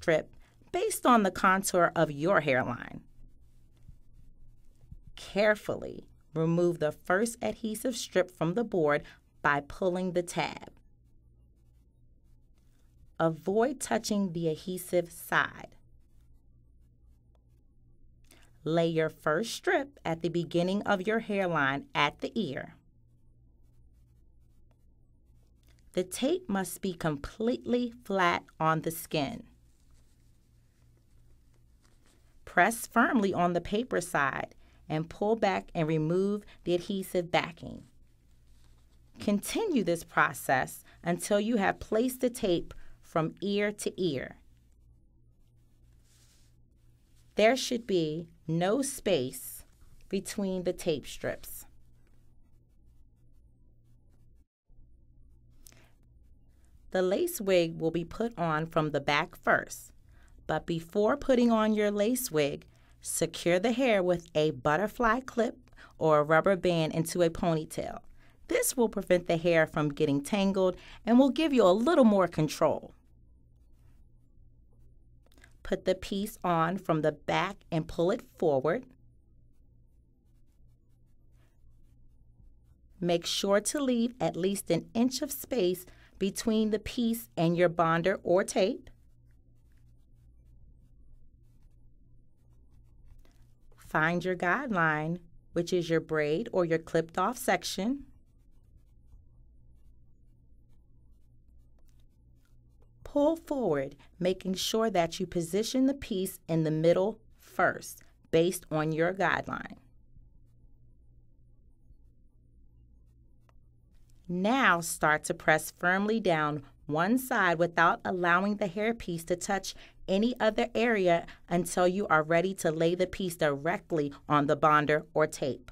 strip based on the contour of your hairline. Carefully remove the first adhesive strip from the board by pulling the tab. Avoid touching the adhesive side. Lay your first strip at the beginning of your hairline at the ear. The tape must be completely flat on the skin. Press firmly on the paper side and pull back and remove the adhesive backing. Continue this process until you have placed the tape from ear to ear. There should be no space between the tape strips. The lace wig will be put on from the back first, but before putting on your lace wig, secure the hair with a butterfly clip or a rubber band into a ponytail. This will prevent the hair from getting tangled and will give you a little more control. Put the piece on from the back and pull it forward. Make sure to leave at least an inch of space between the piece and your bonder or tape. Find your guideline, which is your braid or your clipped off section. Pull forward, making sure that you position the piece in the middle first, based on your guideline. Now start to press firmly down one side without allowing the hairpiece to touch any other area until you are ready to lay the piece directly on the bonder or tape.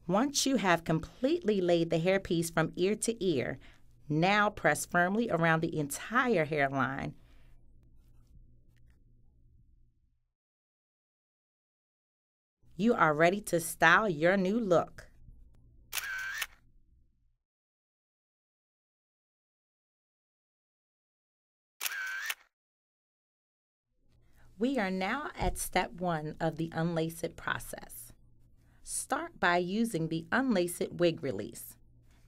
Once you have completely laid the hairpiece from ear to ear, now press firmly around the entire hairline. You are ready to style your new look. We are now at step 1 of the Unlace It process. Start by using the Unlace It wig release.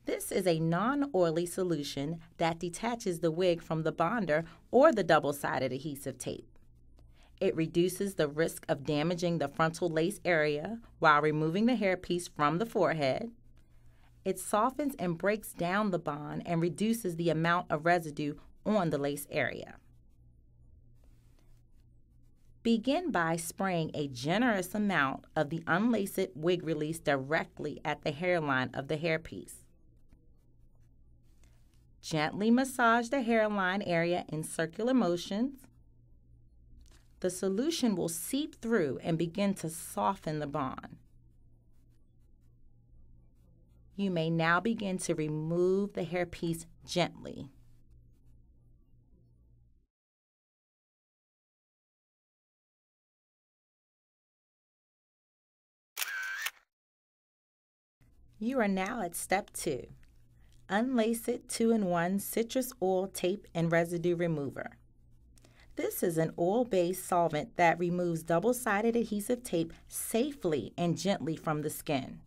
This is a non-oily solution that detaches the wig from the bonder or the double-sided adhesive tape. It reduces the risk of damaging the frontal lace area while removing the hairpiece from the forehead. It softens and breaks down the bond and reduces the amount of residue on the lace area. Begin by spraying a generous amount of the Unlace It wig release directly at the hairline of the hairpiece. Gently massage the hairline area in circular motions. The solution will seep through and begin to soften the bond. You may now begin to remove the hairpiece gently. You are now at step 2. Unlace It 2-in-1 Citrus Oil Tape and Residue Remover. This is an oil-based solvent that removes double-sided adhesive tape safely and gently from the skin.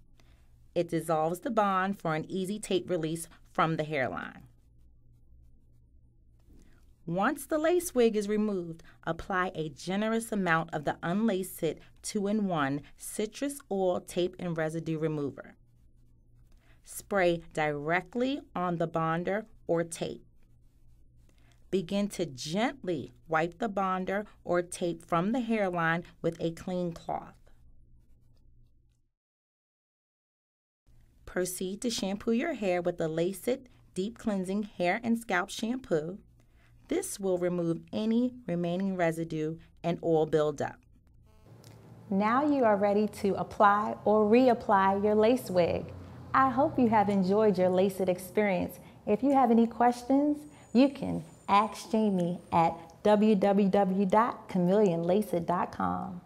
It dissolves the bond for an easy tape release from the hairline. Once the lace wig is removed, apply a generous amount of the Unlace It 2-in-1 Citrus Oil Tape and Residue Remover. Spray directly on the bonder or tape. Begin to gently wipe the bonder or tape from the hairline with a clean cloth. Proceed to shampoo your hair with the Lace It Deep Cleansing Hair and Scalp Shampoo. This will remove any remaining residue and oil buildup. Now you are ready to apply or reapply your lace wig. I hope you have enjoyed your Lace It experience. If you have any questions, you can ask Jamie at www.chameleonlaceit.com.